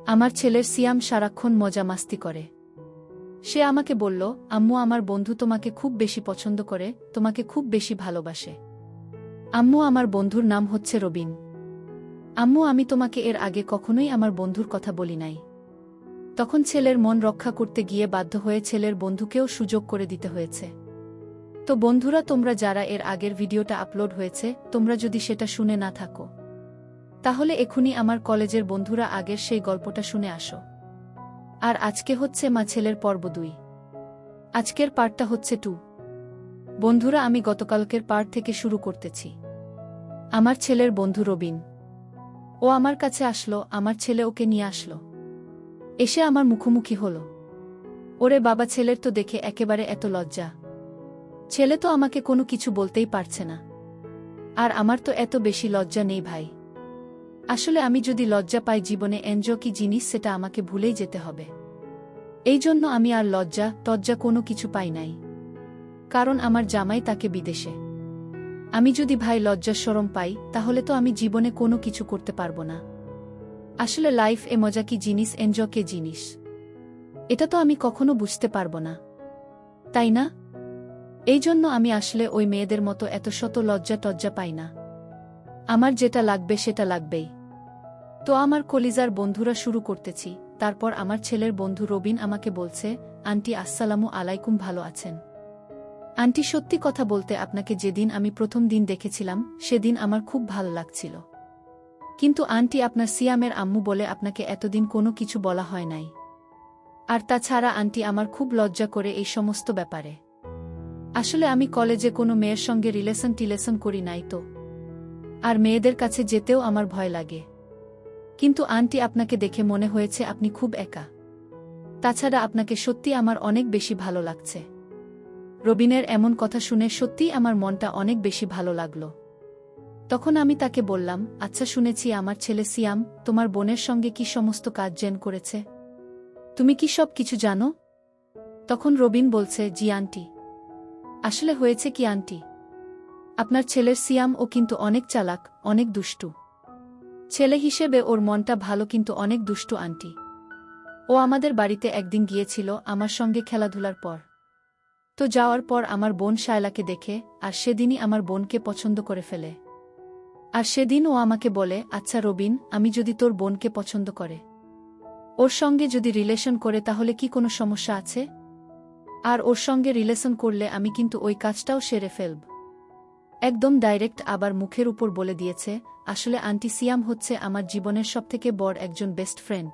আমার ছেলের সিয়াম সারাক্ষণ মজা মাস্তি করে। সে আমাকে বলল, আম্মু আমার বন্ধু তোমাকে খুব বেশি পছন্দ করে, তোমাকে খুব বেশি ভালোবাসে। আম্মু আমার বন্ধুর নাম হচ্ছে রবিন। আম্মু আমি তোমাকে এর আগে কখনোই আমার বন্ধুর কথা বলি নাই। তখন ছেলের মন রক্ষা করতে গিয়ে বাধ্য হয়ে ছেলের বন্ধুকেও সুযোগ করে দিতে হয়েছে। তো বন্ধুরা, তোমরা যারা এর আগের ভিডিওটা আপলোড হয়েছে, তোমরা যদি সেটা শুনে না থাকো, তাহলে এখুনি আমার কলেজের বন্ধুরা আগের সেই গল্পটা শুনে আসো। আর আজকে হচ্ছে মা ছেলের পর্ব 2। আজকের পার্টটা হচ্ছে 2। বন্ধুরা, আমি গতকালকের পার্ট থেকে শুরু করতেছি। আমার ছেলের বন্ধু রবিন, ও আমার কাছে আসলো, আমার ছেলে ওকে নিয়ে আসলো। এসে আমার মুখোমুখি হলো। ওরে বাবা, ছেলের তো দেখে একেবারে এত লজ্জা। ছেলে তো আমাকে কোনো কিছু বলতেই পারছে না। আর আমার তো এত বেশি লজ্জা নেই ভাই। আসলে আমি যদি লজ্জা পাই জীবনে, এনজয় কি জিনিস সেটা আমাকে ভুলেই যেতে হবে। এই জন্য আমি আর লজ্জা টজ্জা কোনো কিছু পাই নাই। কারণ আমার জামাই তাকে বিদেশে। আমি যদি ভাই লজ্জা শরম পাই, তাহলে তো আমি জীবনে কোনো কিছু করতে পারবো না। আসলে লাইফ এ মজা কি জিনিস, এনজয় কে জিনিস, এটা তো আমি কখনো বুঝতে পারবো না, তাই না? এই জন্য আমি আসলে ওই মেয়েদের মতো এত শত লজ্জা টজ্জা পাই না। আমার যেটা লাগবে সেটা লাগবেই। তো আমার কলিজার বন্ধুরা, শুরু করতেছি। তারপর আমার ছেলের বন্ধু রবিন আমাকে বলছে, আন্টি আসসালামু আলাইকুম, ভালো আছেন? আন্টি, সত্যি কথা বলতে আপনাকে যেদিন আমি প্রথম দিন দেখেছিলাম সেদিন আমার খুব ভালো লাগছিল। কিন্তু আন্টি, আপনার সিয়ামের আম্মু বলে আপনাকে এতদিন কোনো কিছু বলা হয় নাই। আর তাছাড়া আন্টি, আমার খুব লজ্জা করে এই সমস্ত ব্যাপারে। আসলে আমি কলেজে কোনো মেয়ের সঙ্গে রিলেশন করি নাই তো। আর মেয়েদের কাছে যেতেও আমার ভয় লাগে। কিন্তু আন্টি, আপনাকে দেখে মনে হয়েছে আপনি খুব একা। তাছাড়া আপনাকে সত্যি আমার অনেক বেশি ভালো লাগছে। রবিনের এমন কথা শুনে সত্যিই আমার মনটা অনেক বেশি ভালো লাগলো। তখন আমি তাকে বললাম, আচ্ছা, শুনেছি আমার ছেলে সিয়াম তোমার বোনের সঙ্গে কি সমস্ত কাজ জেন করেছে। তুমি কি সব কিছু জানো? তখন রবিন বলছে, জি আন্টি। আসলে হয়েছে কি আন্টি, আপনার ছেলের সিয়াম ও কিন্তু অনেক চালাক, অনেক দুষ্টু। ছেলে হিসেবে ওর মনটা ভালো, কিন্তু অনেক দুষ্টু আন্টি। ও আমাদের বাড়িতে একদিন গিয়েছিল আমার সঙ্গে খেলাধুলার পর। তো যাওয়ার পর আমার বোন শায়লাকে দেখে, আর সেদিনই আমার বোনকে পছন্দ করে ফেলে। আর সেদিন ও আমাকে বলে, আচ্ছা রবিন, আমি যদি তোর বোনকে পছন্দ করে, ওর সঙ্গে যদি রিলেশন করে, তাহলে কি কোনো সমস্যা আছে? আর ওর সঙ্গে রিলেশন করলে আমি কিন্তু ওই কাজটাও সেরে ফেলব। একদম ডাইরেক্ট, আবার মুখের উপর বলে দিয়েছে। আসলে আন্টি, সিয়াম হচ্ছে আমার জীবনের সবথেকে বড় একজন বেস্ট ফ্রেন্ড।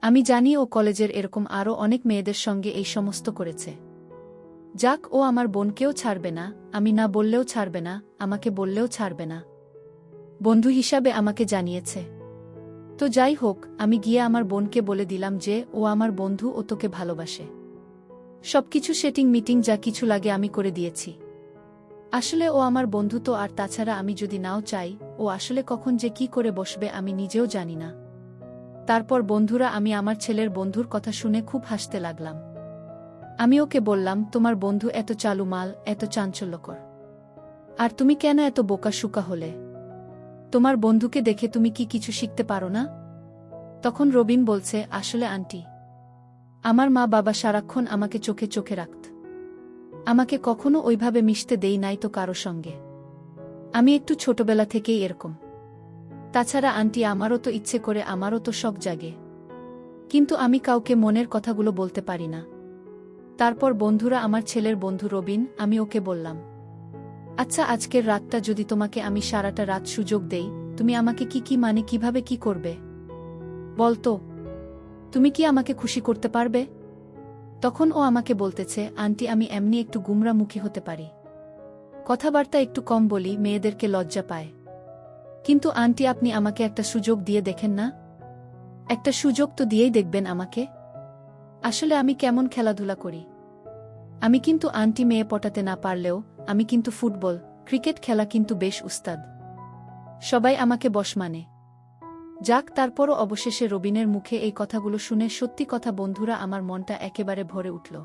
আমি জানি ও কলেজের এরকম আরও অনেক মেয়েদের সঙ্গে এই সমস্ত করেছে। যাক, ও আমার বোনকেও ছাড়বে না, আমি না বললেও ছাড়বে না, আমাকে বললেও ছাড়বে না। বন্ধু হিসাবে আমাকে জানিয়েছে। তো যাই হোক, আমি গিয়ে আমার বোনকে বলে দিলাম যে ও আমার বন্ধু, ও তোকে ভালোবাসে। সবকিছু সেটিং মিটিং যা কিছু লাগে আমি করে দিয়েছি। আসলে ও আমার বন্ধু তো, আর তাছাড়া আমি যদি নাও চাই, ও আসলে কখন যে কি করে বসবে আমি নিজেও জানি না। তারপর বন্ধুরা, আমি আমার ছেলের বন্ধুর কথা শুনে খুব হাসতে লাগলাম। আমি ওকে বললাম, তোমার বন্ধু এত চালু মাল, এত চাঞ্চল্যকর, আর তুমি কেন এত বোকাশোকা হলে? তোমার বন্ধুকে দেখে তুমি কি কিছু শিখতে পারো না? তখন রবিন বলছে, আসলে আন্টি, আমার মা বাবা সারাক্ষণ আমাকে চোখে চোখে রাখত। আমাকে কখনো ওইভাবে মিশতে দেই নাই তো কারো সঙ্গে। আমি একটু ছোটবেলা থেকেই এরকম। তাছাড়া আন্টি, আমারও তো ইচ্ছে করে, আমারও তো শখ জাগে, কিন্তু আমি কাউকে মনের কথাগুলো বলতে পারি না। তারপর বন্ধুরা, আমার ছেলের বন্ধু রবিন, আমি ওকে বললাম, আচ্ছা, আজকের রাতটা যদি তোমাকে আমি সারাটা রাত সুযোগ দেই, তুমি আমাকে কি মানে কিভাবে কি করবে বলতো? তুমি কি আমাকে খুশি করতে পারবে? তখন ও আমাকে বলতেছে, আন্টি, আমি এমনি একটু গুমরামুখী হতে পারি, কথাবার্তা একটু কম বলি, মেয়েদেরকে লজ্জা পায়। কিন্তু আন্টি, আপনি আমাকে একটা সুযোগ দিয়ে দেখেন না? একটা সুযোগ তো দিয়েই দেখবেন আমাকে। আসলে আমি কেমন খেলাধুলা করি। আমি কিন্তু আন্টি, মেয়ে পটাতে না পারলেও আমি কিন্তু ফুটবল, ক্রিকেট খেলা কিন্তু বেশ উস্তাদ। সবাই আমাকে বশ মানে। যাক, তারপরও অবশেষে রবিনের মুখে এই কথাগুলো শুনে সত্যি কথা বন্ধুরা, আমার মনটা একেবারে ভরে উঠল।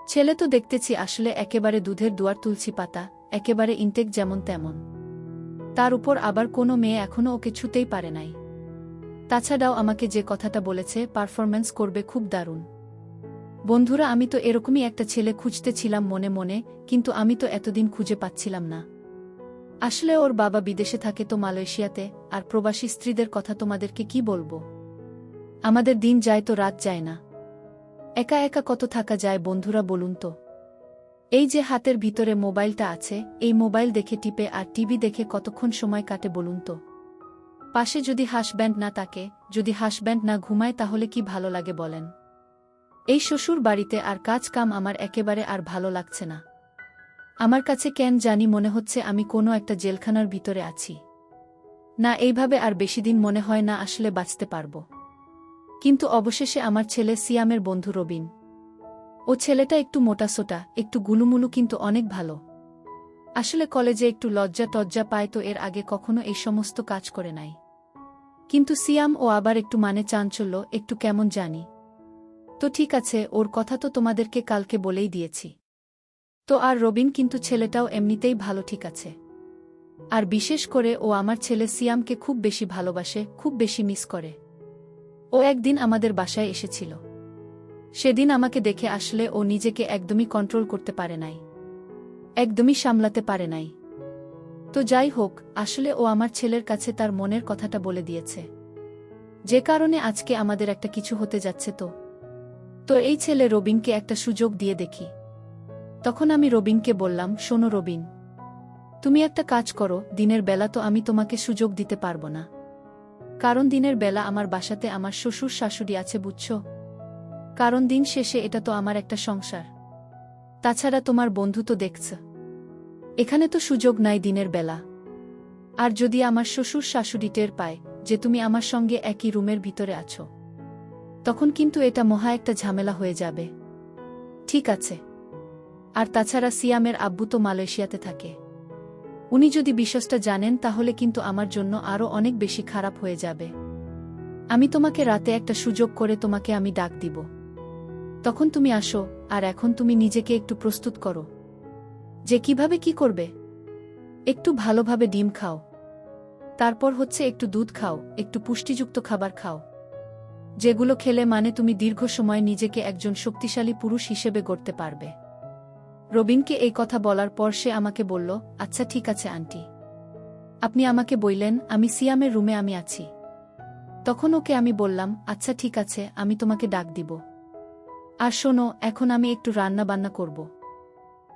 ছেলে তো দেখতেছি আসলে একেবারে দুধের দুয়ার তুলসী পাতা, একেবারে ইনটেক যেমন তেমন। তার উপর আবার কোনো মেয়ে এখনও ওকে ছুতেই পারে নাই। তাছাড়াও আমাকে যে কথাটা বলেছে পারফরম্যান্স করবে খুব দারুণ। বন্ধুরা, আমি তো এরকমই একটা ছেলে খুঁজতেছিলাম মনে মনে, কিন্তু আমি তো এতদিন খুঁজে পাচ্ছিলাম না। আসলে ওর বাবা বিদেশে থাকে তো মালয়েশিয়াতে, আর প্রবাসী স্ত্রীদের কথা তোমাদেরকে কি বলবো। আমাদের দিন যায় তো রাত যায় না। একা একা কত থাকা যায় বন্ধুরা বলুন তো। এই যে হাতের ভিতরে মোবাইলটা আছে, এই মোবাইল দেখে টিপে আর টিভি দেখে কতক্ষণ সময় কাটে বলুন তো। পাশে যদি হাসব্যান্ড না থাকে, যদি হাসব্যান্ড না ঘুমায়, তাহলে কি ভালো লাগে বলেন। এই শ্বশুর বাড়িতে আর কাজ কাম আমার একেবারে আর ভালো লাগছে না। আমার কাছে কেন জানি মনে হচ্ছে আমি কোনো একটা জেলখানার ভিতরে আছি। না, এইভাবে আর বেশিদিন মনে হয় না আসলে বাঁচতে পারব। কিন্তু অবশেষে আমার ছেলে সিয়ামের বন্ধু রবিন। ও ছেলেটা একটু মোটাসোটা, একটু গুলুমুলু, কিন্তু অনেক ভালো। আসলে কলেজে একটু লজ্জা টজ্জা পায় তো, এর আগে কখনো এই সমস্ত কাজ করে নাই। কিন্তু সিয়াম ও আবার একটু মানে চাঞ্চল্য, একটু কেমন জানি। তো ঠিক আছে, ওর কথা তো তোমাদেরকে কালকে বলেই দিয়েছি। তো আর রবিন কিন্তু ছেলেটাও এমনিতেই ভালো, ঠিক আছে। আর বিশেষ করে ও আমার ছেলে সিয়ামকে খুব বেশি ভালোবাসে, খুব বেশি মিস করে। ও একদিন আমাদের বাসায় এসেছিল। সেদিন আমাকে দেখে আসলে ও নিজেকে একদমই কন্ট্রোল করতে পারে নাই, একদমই সামলাতে পারে নাই। তো যাই হোক, আসলে ও আমার ছেলের কাছে তার মনের কথাটা বলে দিয়েছে, যে কারণে আজকে আমাদের একটা কিছু হতে যাচ্ছে। তো এই ছেলে রবিনকে একটা সুযোগ দিয়ে দেখি। তখন আমি রবিনকে বললাম, শোনো রবিন, তুমি একটা কাজ করো, দিনের বেলা তো আমি তোমাকে সুযোগ দিতে পারবো না, কারণ দিনের বেলা আমার বাসাতে আমার শ্বশুর শাশুড়ি আছে, বুঝছো। কারণ দিন শেষে এটা তো আমার একটা সংসার। তাছাড়া তোমার বন্ধু তো দেখছ, এখানে তো সুযোগ নাই দিনের বেলা। আর যদি আমার শ্বশুর শাশুড়ি টের পায় যে তুমি আমার সঙ্গে একই রুমের ভিতরে আছো, তখন কিন্তু এটা মহা একটা ঝামেলা হয়ে যাবে। ঠিক আছে। আর তাছাড়া সিয়ামের আব্বু তো মালয়েশিয়াতে থাকে। উনি যদি বিষয়টা জানেন, তাহলে কিন্তু আমার জন্য আরও অনেক বেশি খারাপ হয়ে যাবে। আমি তোমাকে রাতে একটা সুযোগ করে তোমাকে আমি ডাক দিব, তখন তুমি আসো। আর এখন তুমি নিজেকে একটু প্রস্তুত করো যে কিভাবে কি করবে। একটু ভালোভাবে ডিম খাও, তারপর হচ্ছে একটু দুধ খাও, একটু পুষ্টিযুক্ত খাবার খাও, যেগুলো খেলে মানে তুমি দীর্ঘ সময় নিজেকে একজন শক্তিশালী পুরুষ হিসেবে গড়তে পারবে। রবিনকে এই কথা বলার পর সে আমাকে বলল, আচ্ছা ঠিক আছে আন্টি, আপনি আমাকে বললেন আমি সিয়ামের রুমে আমি আছি। তখন ওকে আমি বললাম, আচ্ছা ঠিক আছে, আমি তোমাকে ডাক দিব। আর শোনো, এখন আমি একটু রান্না বান্না করব,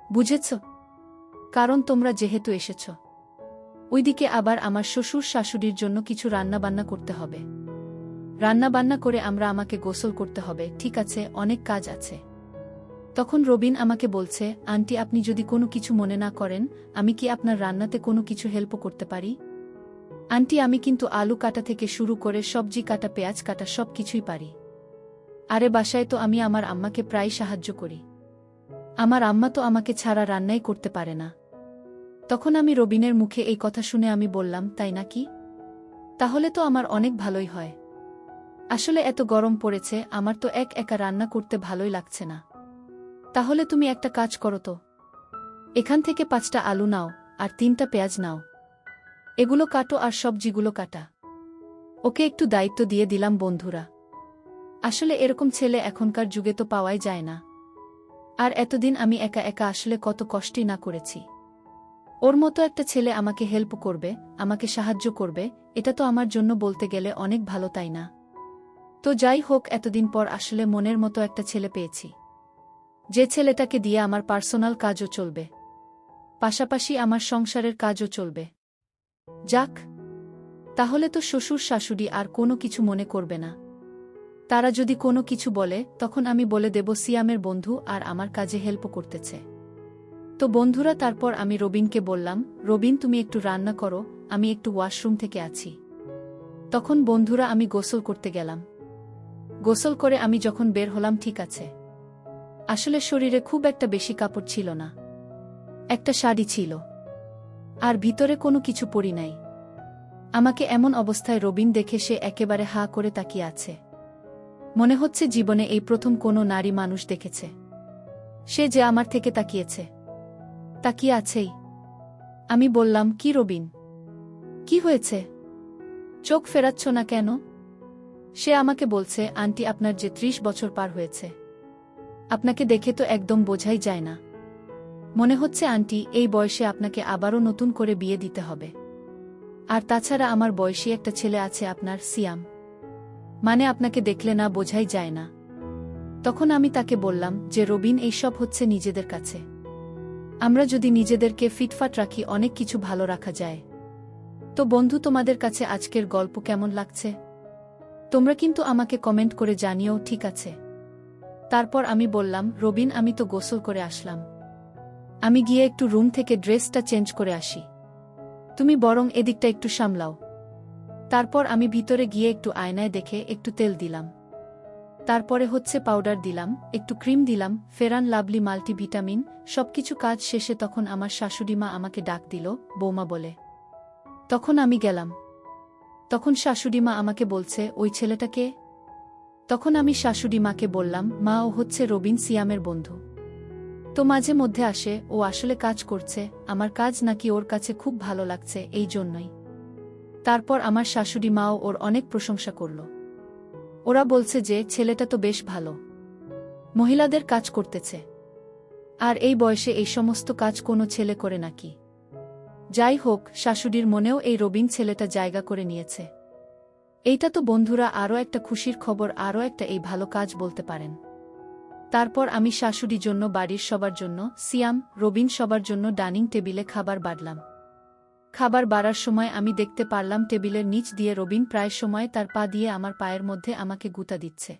বুঝেছ? কারণ তোমরা যেহেতু এসেছ, ওইদিকে আবার আমার শ্বশুর শাশুড়ির জন্য কিছু রান্না বান্না করতে হবে। রান্না বান্না করে আমাকে গোসল করতে হবে, ঠিক আছে, অনেক কাজ আছে। তখন রবিন আমাকে বলছে, আন্টি আপনি যদি কোনো কিছু মনে না করেন, আমি কি আপনার রান্নাতে কোনো কিছু হেল্প করতে পারি? আন্টি আমি কিন্তু আলু কাটা থেকে শুরু করে সবজি কাটা, পেঁয়াজ কাটা সব কিছুই পারি। আরে বাসায় তো আমি আমার আম্মাকে প্রায় সাহায্য করি। আমার আম্মা তো আমাকে ছাড়া রান্নাই করতে পারে না। তখন আমি রবিনের মুখে এই কথা শুনে আমি বললাম, তাই নাকি? তাহলে তো আমার অনেক ভালোই হয়। আসলে এত গরম পড়েছে, আমার তো একা রান্না করতে ভালোই লাগছে না। তাহলে তুমি একটা কাজ করো তো, এখান থেকে 5টা আলু নাও আর 3টা পেঁয়াজ নাও, এগুলো কাটো আর সবজিগুলো কাটা। ওকে একটু দায়িত্ব দিয়ে দিলাম বন্ধুরা। আসলে এরকম ছেলে এখনকার যুগে তো পাওয়াই যায় না। আর এতদিন আমি একা একা আসলে কত কষ্টই না করেছি। ওর মতো একটা ছেলে আমাকে হেল্প করবে, আমাকে সাহায্য করবে, এটা তো আমার জন্য বলতে গেলে অনেক ভালো, তাই না? তো যাই হোক, এতদিন পর আসলে মনের মতো একটা ছেলে পেয়েছি, যে ছেলেটাকে দিয়ে আমার পার্সোনাল কাজও চলবে, পাশাপাশি আমার সংসারের কাজও চলবে। যাক, তাহলে তো শ্বশুর শাশুড়ি আর কোনো কিছু মনে করবে না। তারা যদি কোনো কিছু বলে, তখন আমি বলে দেব সিয়ামের বন্ধু আর আমার কাজে হেল্প করতেছে। তো বন্ধুরা, তারপর আমি রবিনকে বললাম, রবিন তুমি একটু রান্না করো, আমি একটু ওয়াশরুম থেকে আছি। তখন বন্ধুরা আমি গোসল করতে গেলাম। গোসল করে আমি যখন বের হলাম, ঠিক আছে, আসলে শরীরে খুব একটা বেশি কাপড় ছিল না, একটা শাড়ি ছিল, আর ভিতরে কোনো কিছু পরি নাই। আমাকে এমন অবস্থায় রবিন দেখে সে একেবারে হা করে তাকিয়ে আছে। মনে হচ্ছে জীবনে এই প্রথম কোনো নারী মানুষ দেখেছে, সে যে আমার থেকে তাকিয়েছে, তাকিয়ে আছেই। আমি বললাম, কি রবিন, কি হয়েছে? চোখ ফেরাচ্ছ না কেন? সে আমাকে বলছে, আন্টি আপনার যে ৩০ বছর পার হয়েছে, আপনাকে দেখে তো একদম বোঝাই যায় না। মনে হচ্ছে আন্টি এই বয়সে আপনাকে আবারও নতুন করে বিয়ে দিতে হবে। আর তাছাড়া আমার বয়সী একটা ছেলে আছে আপনার, সিয়াম। মানে আপনাকে দেখলে না বোঝাই যায় না। তখন আমি তাকে বললাম যে রবিন, এইসব হচ্ছে নিজেদের কাছে। আমরা যদি নিজেদেরকে ফিটফাট রাখি অনেক কিছু ভালো রাখা যায়। তো বন্ধু, তোমাদের কাছে আজকের গল্প কেমন লাগছে? তোমরা কিন্তু আমাকে কমেন্ট করে জানিও, ঠিক আছে? তারপর আমি বললাম, রবিন আমি তো গোসল করে আসলাম, আমি গিয়ে একটু রুম থেকে ড্রেসটা চেঞ্জ করে আসি, তুমি বরং এদিকটা একটু সামলাও। তারপর আমি ভিতরে গিয়ে একটু আয়নায় দেখে একটু তেল দিলাম, তারপরে হচ্ছে পাউডার দিলাম, একটু ক্রিম দিলাম, ফেরান লাভলি মাল্টিভিটামিন, সবকিছু কাজ শেষে তখন আমার শাশুড়িমা আমাকে ডাক দিল বৌমা বলে। তখন আমি গেলাম। তখন শাশুড়িমা আমাকে বলছে, ওই ছেলেটা কে? তখন আমি শাশুড়িমাকে বললাম, মা ও হচ্ছে রবিন, সিয়ামের বন্ধু। তো মাঝে মধ্যে আসে, ও আসলে কাজ করছে, আমার কাজ নাকি ওর কাছে খুব ভালো লাগছে, এই জন্যই। তারপর আমার শাশুড়িমাও ওর অনেক প্রশংসা করল। ওরা বলছে যে ছেলেটা তো বেশ ভালো, মহিলাদের কাজ করতেছে। আর এই বয়সে এই সমস্ত কাজ কোনো ছেলে করে নাকি? যাই হোক, শাশুড়ির মনেও এই রবিন ছেলেটা জায়গা করে নিয়েছে। এইটা তো বন্ধুরা আরও একটা খুশির খবর, আরও একটা এই ভালো কাজ বলতে পারেন। তারপর আমি শাশুড়ির জন্য, বাড়ির সবার জন্য, সিয়াম, রবিন সবার জন্য ডাইনিং টেবিলে খাবার বাড়লাম। খাবার বাড়ার সময় আমি দেখতে পারলাম টেবিলের নিচ দিয়ে রবিন প্রায় সময় তার পা দিয়ে আমার পায়ের মধ্যে আমাকে গুঁতা দিচ্ছে।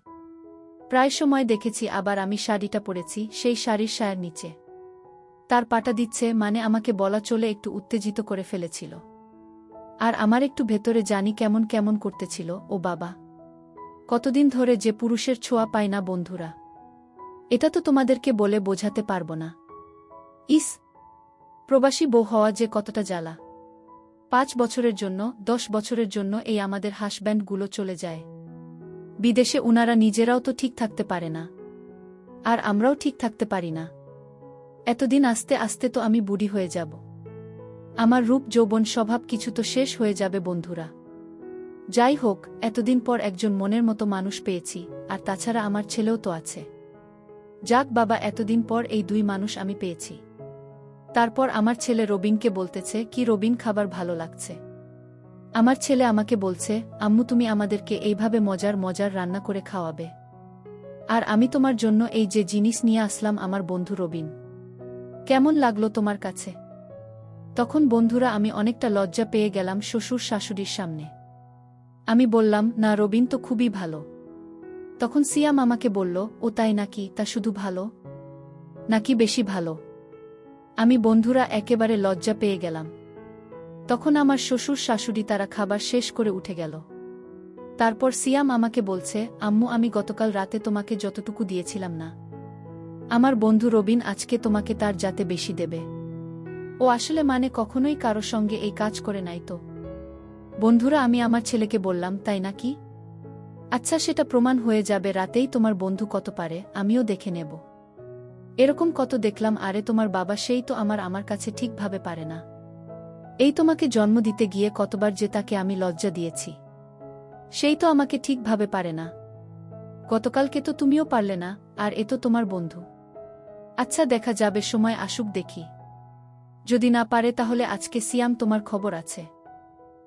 প্রায় সময় দেখেছি আবার আমি শাড়িটা পরেছি, সেই শাড়ির সায়ার নিচে তার পাটা দিচ্ছে, মানে আমাকে বলা চলে একটু উত্তেজিত করে ফেলেছিল। আর আমার একটু ভেতরে জানি কেমন কেমন করতেছিল। ও বাবা, কতদিন ধরে যে পুরুষের ছোঁয়া পাই না বন্ধুরা, এটা তো তোমাদেরকে বলে বোঝাতে পারবো না। ইস, প্রবাসী বউ হওয়া যে কতটা জ্বালা। ৫ বছরের জন্য, ১০ বছরের জন্য এই আমাদের হাসব্যান্ডগুলো চলে যায় বিদেশে, উনারা নিজেরাও তো ঠিক থাকতে পারে না, আর আমরাও ঠিক থাকতে পারি না। এতদিন আস্তে আস্তে তো আমি বুড়ি হয়ে যাব, আমার রূপ যৌবন স্বভাব কিছু তো শেষ হয়ে যাবে বন্ধুরা। যাই হোক, এতদিন পর একজন মনের মতো মানুষ পেয়েছি, আর তাছাড়া আমার ছেলেও তো আছে। যাক বাবা, এতদিন পর এই দুই মানুষ আমি পেয়েছি। তারপর আমার ছেলে রবিনকে বলতেছে, কি রবিন, খাবার ভালো লাগছে? আমার ছেলে আমাকে বলছে, আম্মু তুমি আমাদেরকে এইভাবে মজার মজার রান্না করে খাওয়াবে, আর আমি তোমার জন্য এই যে জিনিস নিয়ে আসলাম আমার বন্ধু রবিন, কেমন লাগলো তোমার কাছে? তখন বন্ধুরা আমি অনেকটা লজ্জা পেয়ে গেলাম শ্বশুর শাশুড়ির সামনে। আমি বললাম, না রবিন তো খুবই ভালো। তখন সিয়াম আমাকে বলল, ও তাই নাকি? তা শুধু ভালো নাকি বেশি ভালো? আমি বন্ধুরা একেবারে লজ্জা পেয়ে গেলাম। তখন আমার শ্বশুর শাশুড়ি তারা খাবার শেষ করে উঠে গেল। তারপর সিয়াম আমাকে বলছে, আম্মু আমি গতকাল রাতে তোমাকে যতটুকু দিয়েছিলাম না, আমার বন্ধু রবিন আজকে তোমাকে তার যাতে বেশি দেবে। ও আসলে মানে কখনোই কারো সঙ্গে এই কাজ করে নাই তো। বন্ধুরা আমি আমার ছেলেকে বললাম, তাই নাকি? আচ্ছা, সেটা প্রমাণ হয়ে যাবে রাতেই, তোমার বন্ধু কত পারে আমিও দেখে নেব। এরকম কত দেখলাম, আরে তোমার বাবা সেই তো আমার কাছে ঠিকভাবে পারে না। এই তোমাকে জন্ম দিতে গিয়ে কতবার যে তাকে আমি লজ্জা দিয়েছি, সেই তো আমাকে ঠিকভাবে পারে না। গতকালকে তো তুমিও পারলে না, আর এ তো তোমার বন্ধু। আচ্ছা দেখা যাবে, সময় আসুক দেখি, যদি না পারে তাহলে আজকে সিয়াম তোমার খবর আছে।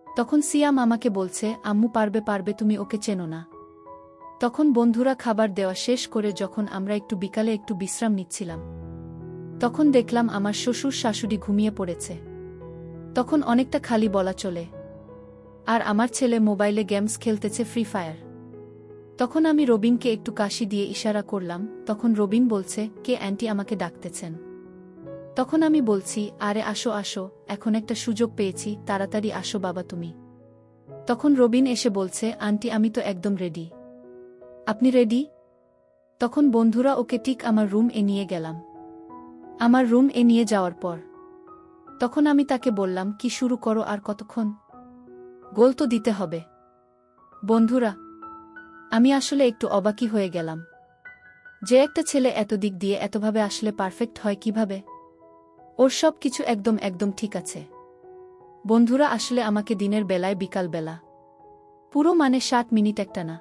তখন সিয়াম আমাকে বলছে, আম্মু পারবে পারবে, তুমি ওকে চেনো না। তখন বন্ধুরা খাবার দেওয়া শেষ করে যখন আমরা একটু বিকালে একটু বিশ্রাম নিচ্ছিলাম, তখন দেখলাম আমার শ্বশুর শাশুড়ি ঘুমিয়ে পড়েছে। তখন অনেকটা খালি বলা চলে, আর আমার ছেলে মোবাইলে গেমস খেলতেছে, ফ্রি ফায়ার। তখন আমি রবিনকে একটু কাশি দিয়ে ইশারা করলাম। তখন রবিন বলছে, কে আন্টি আমাকে ডাকতেছেন? তখন আমি বলছি, আরে আসো আসো, এখন একটা সুযোগ পেয়েছি, তাড়াতাড়ি আসো বাবা তুমি। তখন রবিন এসে বলছে, আন্টি আমি তো একদম রেডি। আপনি রেডি? তখন বন্ধুরা ওকে ঠিক আমার রুম এ নিয়ে গেলাম। আমার রুম এ নিয়ে যাওয়ার পর তখন আমি তাকে বললাম, কি শুরু করো, আর কতক্ষণ? গোল তো দিতে হবে। বন্ধুরা আমি আসলে একটু অবাকই হয়ে গেলাম, যে একটা ছেলে এত দিক দিয়ে এতভাবে আসলে পারফেক্ট হয় কিভাবে? ওর সব কিছু একদম একদম ঠিক আছে। বন্ধুরা আসলে আমাকে দিনের বেলায় বিকাল বেলা পুরো মানে 60 মিনিট একটা না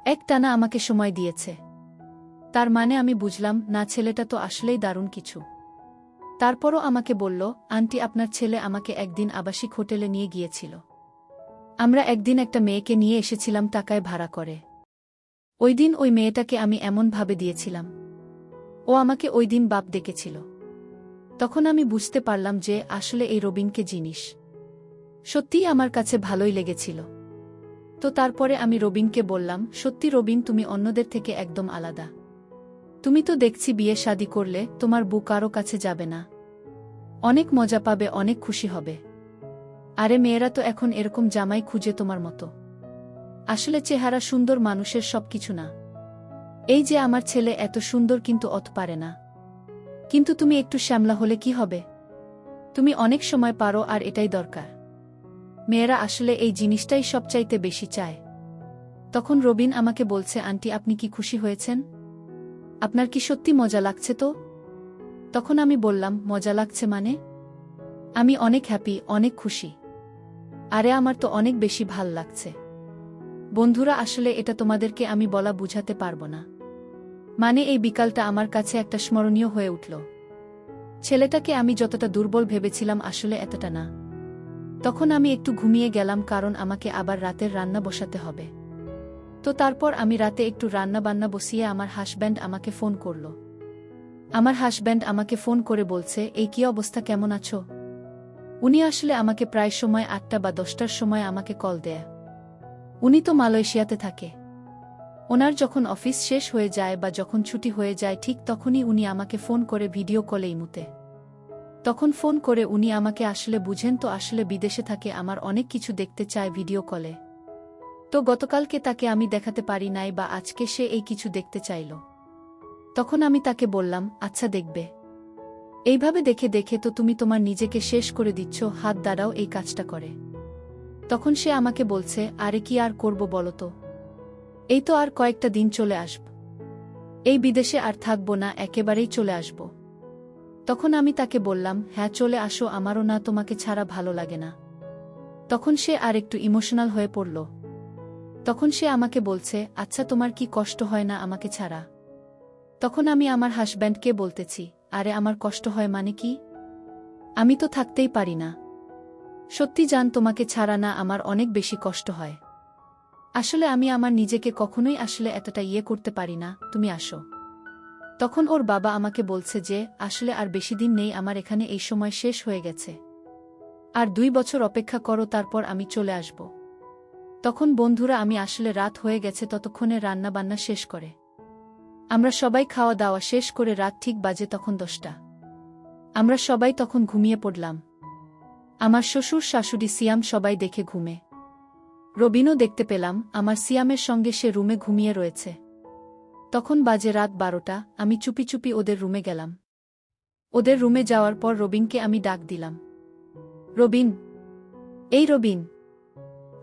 একটানা আমাকে সময় দিয়েছে। তার মানে আমি বুঝলাম না, ছেলেটা তো আসলেই দারুণ কিছু। তারপরও আমাকে বলল, আন্টি আপনার ছেলে আমাকে একদিন আবাসিক হোটেলে নিয়ে গিয়েছিল। আমরা একদিন একটা মেয়েকে নিয়ে এসেছিলাম টাকায় ভাড়া করে। ওই দিন ওই মেয়েটাকে আমি এমনভাবে দিয়েছিলাম, ও আমাকে ওই দিন বাপ ডেকেছিল। তখন আমি বুঝতে পারলাম যে আসলে এই রবিনকে জিনিস সত্যিই আমার কাছে ভালোই লেগেছিল। তো তারপরে আমি রবিনকে বললাম, সত্যি রবিন, তুমি অন্যদের থেকে একদম আলাদা। তুমি তো দেখছি বিয়ে শাদী করলে তোমার বউ কারো কাছে যাবে না, অনেক মজা পাবে, অনেক খুশি হবে। আরে মেয়েরা তো এখন এরকম জামাই খুঁজে তোমার মতো। আসলে চেহারা সুন্দর মানুষের সবকিছু না। এই যে আমার ছেলে এত সুন্দর কিন্তু অত পারে না। কিন্তু তুমি একটু শ্যামলা হলে কি হবে? তুমি অনেক সময় পারো, আর এটাই দরকার। মেয়েরা আসলে এই জিনিসটাই সবচাইতে বেশি চায়। তখন রবিন আমাকে বলছে, আন্টি আপনি কি খুশি হয়েছেন? আপনার কি সত্যি মজা লাগছে তো? তখন আমি বললাম, মজা লাগছে মানে? আমি অনেক হ্যাপি, অনেক খুশি। আরে আমার তো অনেক বেশি ভাল লাগছে। বন্ধুরা, আসলে এটা তোমাদেরকে আমি বলা বুঝাতে পারবো না। মানে এই বিকালটা আমার কাছে একটা স্মরণীয় হয়ে উঠল। ছেলেটাকে আমি যতটা দুর্বল ভেবেছিলাম আসলে এতটা না। তখন আমি একটু ঘুমিয়ে গেলাম, কারণ আমাকে আবার রাতের রান্না বসাতে হবে। তো তারপর আমি রাতে একটু রান্না বান্না বসিয়ে আমার হাসব্যান্ড আমাকে ফোন করল। আমার হাসব্যান্ড আমাকে ফোন করে বলছে, এই কি অবস্থা, কেমন আছো? উনি আসলে আমাকে প্রায় সময় 8টা বা 10টার সময় আমাকে কল দেয়। উনি তো মালয়েশিয়াতে থাকে। ওনার যখন অফিস শেষ হয়ে যায় বা যখন ছুটি হয়ে যায় ঠিক তখনই উনি আমাকে ফোন করে ভিডিও কলে ইমুতে। তখন ফোন করে উনি আমাকে আসলে বুঝেন তো আসলে বিদেশে থাকে, আমার অনেক কিছু দেখতে চায় ভিডিও কলে। তো গতকালকে তাকে আমি দেখাতে পারি নাই বা আজকে সে এই কিছু দেখতে চাইল। তখন আমি তাকে বললাম, আচ্ছা দেখবে। এইভাবে দেখে দেখে তো তুমি তোমার নিজেকে শেষ করে দিচ্ছ, হাত দাঁড়াও এই কাজটা করে। তখন সে আমাকে বলছে, আরে কি আর করব বলো তো, এই তো আর কয়েকটা দিন চলে আসব। এই বিদেশে আর থাকব না, একেবারেই চলে আসব। তখন আমি তাকে বললাম, হ্যাঁ চলে আসো, আমারও না তোমাকে ছাড়া ভালো লাগে না। তখন সে আর একটু ইমোশনাল হয়ে পড়ল। তখন সে আমাকে বলছে, আচ্ছা তোমার কি কষ্ট হয় না আমাকে ছাড়া? তখন আমি আমার হাসব্যান্ডকে বলতেছি, আরে আমার কষ্ট হয় মানে কি? আমি তো থাকতেই পারি না। সত্যি জান, তোমাকে ছাড়া না আমার অনেক বেশি কষ্ট হয়। আসলে আমি আমার নিজেকে কখনোই আসলে এতটা করতে পারি না, তুমি আসো। তখন ওর বাবা আমাকে বলছে যে আসলে আর বেশি দিন নেই, আমার এখানে এই সময় শেষ হয়ে গেছে। আর 2 বছর অপেক্ষা করো, তারপর আমি চলে আসব। তখন বন্ধুরা, আমি আসলে রাত হয়ে গেছে ততক্ষণে রান্না বান্না শেষ করে আমরা সবাই খাওয়া দাওয়া শেষ করে রাত ঠিক বাজে তখন 10টা। আমরা সবাই তখন ঘুমিয়ে পড়লাম। আমার শ্বশুর শাশুড়ি সিয়াম সবাই দেখে ঘুমে। রবিনও দেখতে পেলাম আমার সিয়ামের সঙ্গে সে রুমে ঘুমিয়ে রয়েছে। তখন বাজে রাত 12টা, আমি চুপি চুপি ওদের রুমে গেলাম। ওদের রুমে যাওয়ার পর রবিনকে আমি ডাক দিলাম, রবিন, এই রবিন।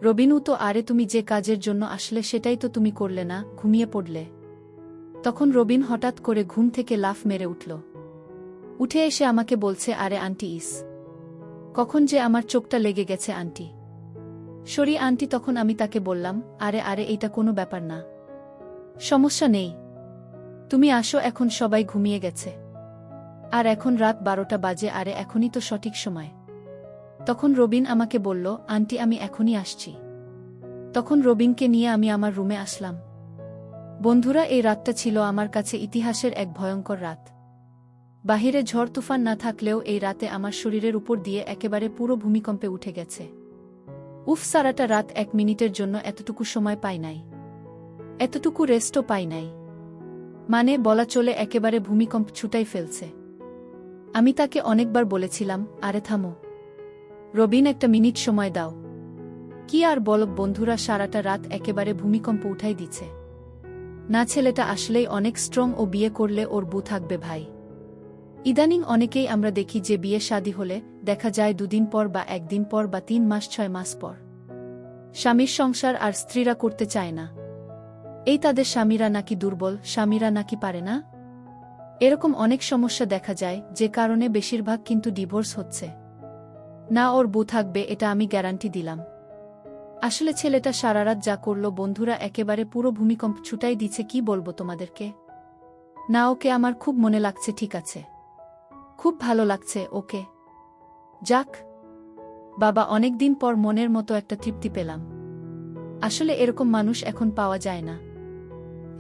রবিনও তো, আরে তুমি যে কাজের জন্য আসলে সেটাই তো তুমি করলে না, ঘুমিয়ে পড়লে। তখন রবিন হঠাৎ করে ঘুম থেকে লাফ মেরে উঠল। উঠে এসে আমাকে বলছে, আরে আন্টি কখন যে আমার চোখটা লেগে গেছে আন্টি। Sorry aunty. তখন আমি তাকে বললাম, আরে আরে এইটা কোনো ব্যাপার না, সমস্যা নেই, তুমি আসো, এখন সবাই ঘুমিয়ে গেছে। আর এখন রাত 12টা বাজে, আরে এখনই তো সঠিক সময়। তখন রবিন আমাকে বলল, আন্টি আমি এখনই আসছি। তখন রবিনকে নিয়ে আমি আমার রুমে আসলাম। বন্ধুরা, এই রাতটা ছিল আমার কাছে ইতিহাসের এক ভয়ঙ্কর রাত। বাহিরে ঝড় তুফান না থাকলেও এই রাতে আমার শরীরের উপর দিয়ে একেবারে পুরো ভূমিকম্পে উঠে গেছে। উফ, সারাটা রাত 1 মিনিটের জন্য এতটুকু সময় পাই নাই, এতটুকু রেস্টও পাই নাই। মানে বলা চলে একেবারে ভূমিকম্প ছুটাই ফেলছে। আমি তাকে অনেকবার বলেছিলাম, আরে থামো রবিন, 1 মিনিট সময় দাও। কি আর বল বন্ধুরা, সারাটা রাত একেবারে ভূমিকম্প উঠাই দিচ্ছে। না, ছেলেটা আসলেই অনেক স্ট্রং, ও বিয়ে করলে ওর বউ থাকবে ভাই। ইদানিং অনেকেই আমরা দেখি যে বিয়ে শাদী হলে দেখা যায় 2 দিন পর বা 1 দিন পর বা 3 মাস 6 মাস পর স্বামীর সংসার আর স্ত্রীরা করতে চায় না। এই তাদের স্বামীরা নাকি দুর্বল, স্বামীরা নাকি পারে না। এরকম অনেক সমস্যা দেখা যায়, যে কারণে বেশিরভাগ কিন্তু ডিভোর্স হচ্ছে। না, ওর বউ থাকবে এটা আমি গ্যারান্টি দিলাম। আসলে ছেলেটা সারারাত যা করল বন্ধুরা একেবারে পুরো ভূমিকম্প ছুটাই দিচ্ছে কি বলবো তোমাদেরকে। না ওকে আমার খুব মনে লাগছে ঠিক আছে। খুব ভালো লাগছে ওকে। যাক বাবা অনেকদিন পর মনের মতো একটা তৃপ্তি পেলাম। আসলে এরকম মানুষ এখন পাওয়া যায় না।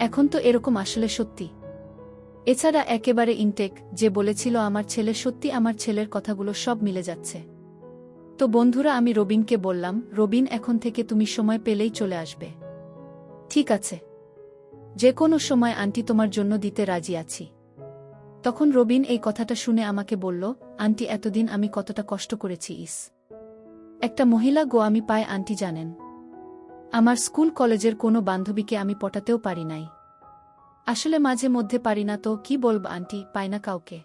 এখন তো এরকম আসলে সত্যি। এছাড়া একেবারে ইনটেক যে বলেছিল আমার ছেলে সত্যি আমার ছেলের কথাগুলো সব মিলে যাচ্ছে। তো বন্ধুরা আমি রবিনকে বললাম রবিন এখন থেকে তুমি সময় পেলেই চলে আসবে। ঠিক আছে, যে কোনো সময় আন্টি তোমার জন্য দিতে রাজি আছি। তখন রবিন এই কথাটা শুনে আমাকে বলল আন্টি এতদিন আমি কতটা কষ্ট করেছি একটা মহিলা গো আমি পাই আন্টি জানেন। আমার স্কুল কলেজের কোনো বান্ধবীকে আমি পটাতেও পারি নাই। আসলে মাঝে মধ্যে পারি না তো কি বলব আন্টি পাই না কাউকে।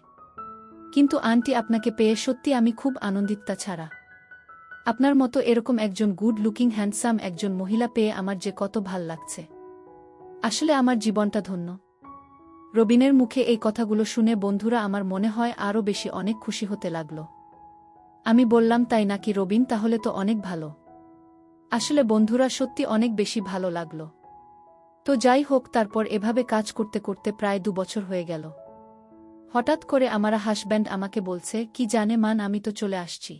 কিন্তু আন্টি আপনাকে পেয়ে সত্যি আমি খুব আনন্দিত। তাছাড়া আপনার মতো এরকম একজন গুড লুকিং হ্যান্ডসাম একজন মহিলা পেয়ে আমার যে কত ভাল লাগছে। আসলে আমার জীবনটা ধন্য। রবিনের মুখে এই কথাগুলো শুনে বন্ধুরা আমার মনে হয় আরও বেশি অনেক খুশি হতে লাগল। আমি বললাম তাই নাকি রবিন তাহলে তো অনেক ভালো। আসলে বন্ধুরা সত্যি অনেক বেশি ভালো লাগল। তো যাই হোক তারপর এভাবে কাজ করতে করতে প্রায় 2 বছর হয়ে গেল। হঠাৎ করে আমার হাসব্যান্ড আমাকে বলছে কি জানে মান আমি তো চলে আসছি।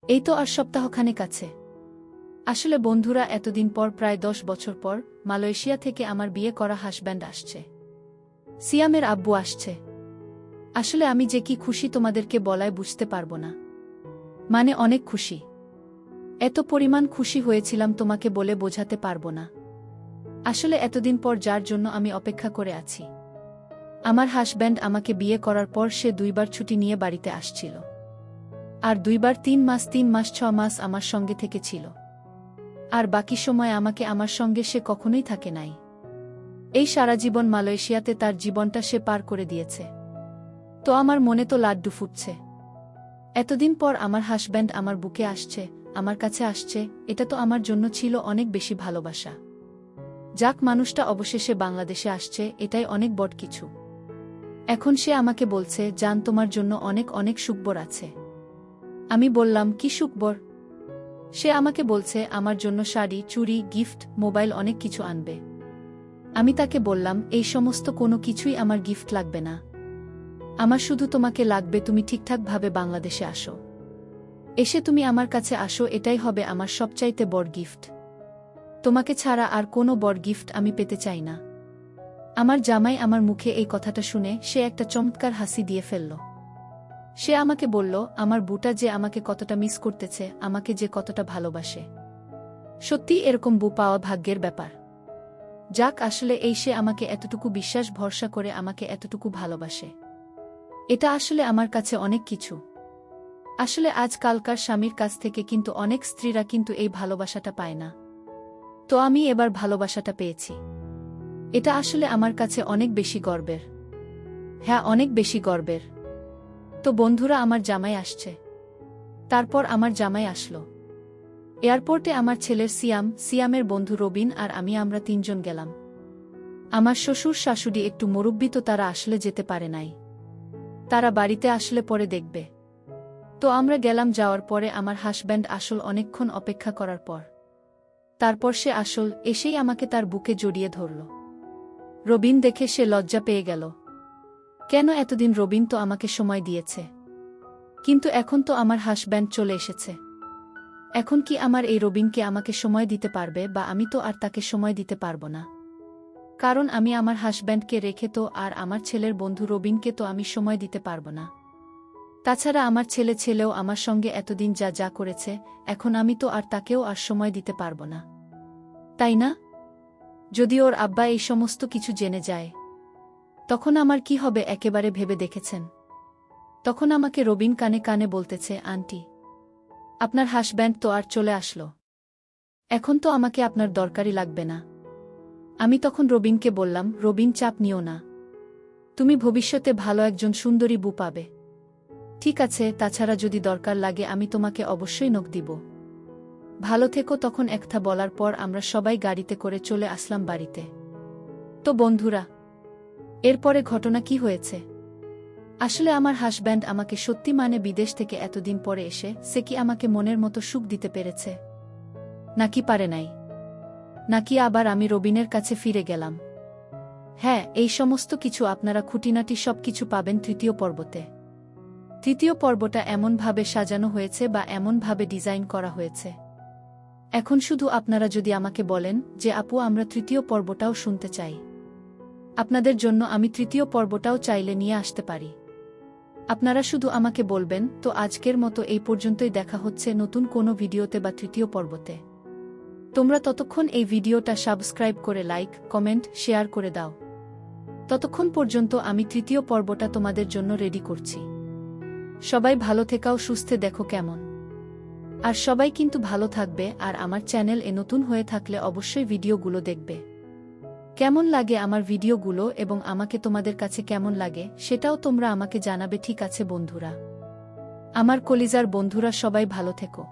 এই তো আর সপ্তাহখানেক আছে। আসলে বন্ধুরা এতদিন পর প্রায় 10 বছর পর মালয়েশিয়া থেকে আমার বিয়ে করা হাসব্যান্ড আসছে। সিয়ামের আব্বু আসছে। আসলে আমি যে কি খুশি তোমাদেরকে বলায় বুঝতে পারবো না। মানে অনেক খুশি। এত পরিমাণ খুশি হয়েছিলাম তোমাকে বলে বোঝাতে পারবো না। আসলে এতদিন পর যার জন্য আমি অপেক্ষা করে আছি। আমার হাসব্যান্ড আমাকে বিয়ে করার পর সে 2 বার ছুটি নিয়ে বাড়িতে আসছিল। আর 2 বার 3 মাস 6 মাস আমার সঙ্গে থেকেছিল। আর বাকি সময় আমাকে আমার সঙ্গে সে কখনোই থাকে নাই। এই সারা জীবন মালয়েশিয়াতে তার জীবনটা সে পার করে দিয়েছে। তো আমার মনে তো লাড্ডু ফুটছে। এতদিন পর আমার হাসব্যান্ড আমার বুকে আসছে, আমার কাছে আসছে, এটা তো আমার জন্য ছিল অনেক বেশি ভালোবাসা। যাক মানুষটা অবশেষে বাংলাদেশে আসছে এটাই অনেক বড় কিছু। এখন সে আমাকে বলছে জান তোমার জন্য অনেক অনেক সুখবর আছে। আমি বললাম কি সুখবর? সে আমাকে বলছে আমার জন্য শাড়ি, চুড়ি, গিফট, মোবাইল অনেক কিছু আনবে। আমি তাকে বললাম এই সমস্ত কোনো কিছুই আমার গিফট লাগবে না। আমার শুধু তোমাকে লাগবে তুমি ঠিকঠাকভাবে বাংলাদেশে আসো। এসে তুমি আমার কাছে আসো এটাই হবে আমার সবচাইতে বড় গিফট। তোমাকে ছাড়া আর কোনো বড় গিফট আমি পেতে চাই না। আমার জামাই আমার মুখে এই কথাটা শুনে সে একটা চমৎকার হাসি দিয়ে ফেলল। সে আমাকে বলল আমার বুটা যে আমাকে কতটা মিস করতেছে, আমাকে যে কতটা ভালোবাসে। সত্যি এরকম বউ পাওয়া ভাগ্যের ব্যাপার। যাক আসলে এই সে আমাকে এতটুকু বিশ্বাস ভরসা করে আমাকে এতটুকু ভালোবাসে। এটা আসলে আমার কাছে অনেক কিছু। আসলে আজকালকার স্বামীর কাছ থেকে কিন্তু অনেক স্ত্রীরা কিন্তু এই ভালোবাসাটা পায় না। তো আমি এবার ভালোবাসাটা পেয়েছি। এটা আসলে আমার কাছে অনেক বেশি গর্বের। হ্যাঁ অনেক বেশি গর্বের। তো বন্ধুরা আমার জামাই আসছে। তারপর আমার জামাই আসলো। এয়ারপোর্টে আমার ছেলের সিয়ামের বন্ধু রবিন আর আমরা 3 জন গেলাম। আমার শ্বশুর শাশুড়ি একটু মুরব্বি তো তারা আসলে যেতে পারে নাই। তারা বাড়িতে আসলে পরে দেখবে। তো আমরা গেলাম। যাওয়ার পরে আমার হাসব্যান্ড আসল অনেকক্ষণ অপেক্ষা করার পর তারপর সে আসল এসেই আমাকে তার বুকে জড়িয়ে ধরল। রবিন দেখে সে লজ্জা পেয়ে গেল। কেন এতদিন রবিন তো আমাকে সময় দিয়েছে, কিন্তু এখন তো আমার হাসব্যান্ড চলে এসেছে। এখন কি আমার এই রবিনকে আমাকে সময় দিতে পারবে বা আমি তো আর তাকে সময় দিতে পারবো না। কারণ আমি আমার হাসব্যান্ডকে রেখে তো আর আমার ছেলের বন্ধু রবিনকে তো আমি সময় দিতে পারবো না। তাছাড়া আমার ছেলেও আমার সঙ্গে এতদিন যা যা করেছে, এখন আমি তো আর তাকেও আর সময় দিতে পারবো না, তাই না? যদি ওর আব্বা এই সমস্ত কিছু জেনে যায় তখন আমার কি হবে একেবারে ভেবে দেখেছেন? তখন আমাকে রবিন কানে কানে বলতেছে আন্টি আপনার হাসব্যান্ড তো আর চলে আসলো, এখন তো আমাকে আপনার দরকারই লাগবে না। আমি তখন রবিনকে বললাম রবিন চাপ নিও না, তুমি ভবিষ্যতে ভালো একজন সুন্দরী বউ পাবে। ঠিক আছে, তাছাড়া যদি দরকার লাগে আমি তোমাকে অবশ্যই নক দিব। ভালো থেকো। তখন একটা বলার পর আমরা সবাই গাড়িতে করে চলে আসলাম বাড়িতে। তো বন্ধুরা এরপরে ঘটনা কি হয়েছে? আসলে আমার হাসব্যান্ড আমাকে সত্যি মানে বিদেশ থেকে এতদিন পরে এসে সে কি আমাকে মনের মতো সুখ দিতে পেরেছে? নাকি পারে নাই? নাকি আবার আমি রবিনের কাছে ফিরে গেলাম? হ্যাঁ, এই সমস্ত কিছু আপনারা খুঁটিনাটি সব কিছু পাবেন তৃতীয় পর্বতে। তৃতীয় পর্বটা এমনভাবে সাজানো হয়েছে বা এমনভাবে ডিজাইন করা হয়েছে। এখন শুধু আপনারা যদি আমাকে বলেন যে আপু আমরা তৃতীয় পর্বটাও শুনতে চাই, আপনাদের জন্য আমি তৃতীয় পর্বটাও চাইলে নিয়ে আসতে পারি। আপনারা শুধু আমাকে বলবেন। তো আজকের মতো এই পর্যন্তই, দেখা হচ্ছে নতুন কোনো ভিডিওতে বা তৃতীয় পর্বতে। তোমরা ততক্ষণ এই ভিডিওটা সাবস্ক্রাইব করে লাইক, কমেন্ট, শেয়ার করে দাও। ততক্ষণ পর্যন্ত আমি তৃতীয় পর্বটা তোমাদের জন্য রেডি করছি। সবাই ভালো থেকাও, সুস্থে দেখো কেমন। আর সবাই কিন্তু ভালো থাকবে, আর আমার চ্যানেল এ নতুন হয়ে থাকলে অবশ্যই ভিডিওগুলো দেখবে। কেমন লাগে আমার ভিডিওগুলো এবং আমাকে তোমাদের কাছে কেমন লাগে সেটাও তোমরা আমাকে জানাবে, ঠিক আছে বন্ধুরা? আমার কলিজার বন্ধুরা, সবাই ভালো থেকো।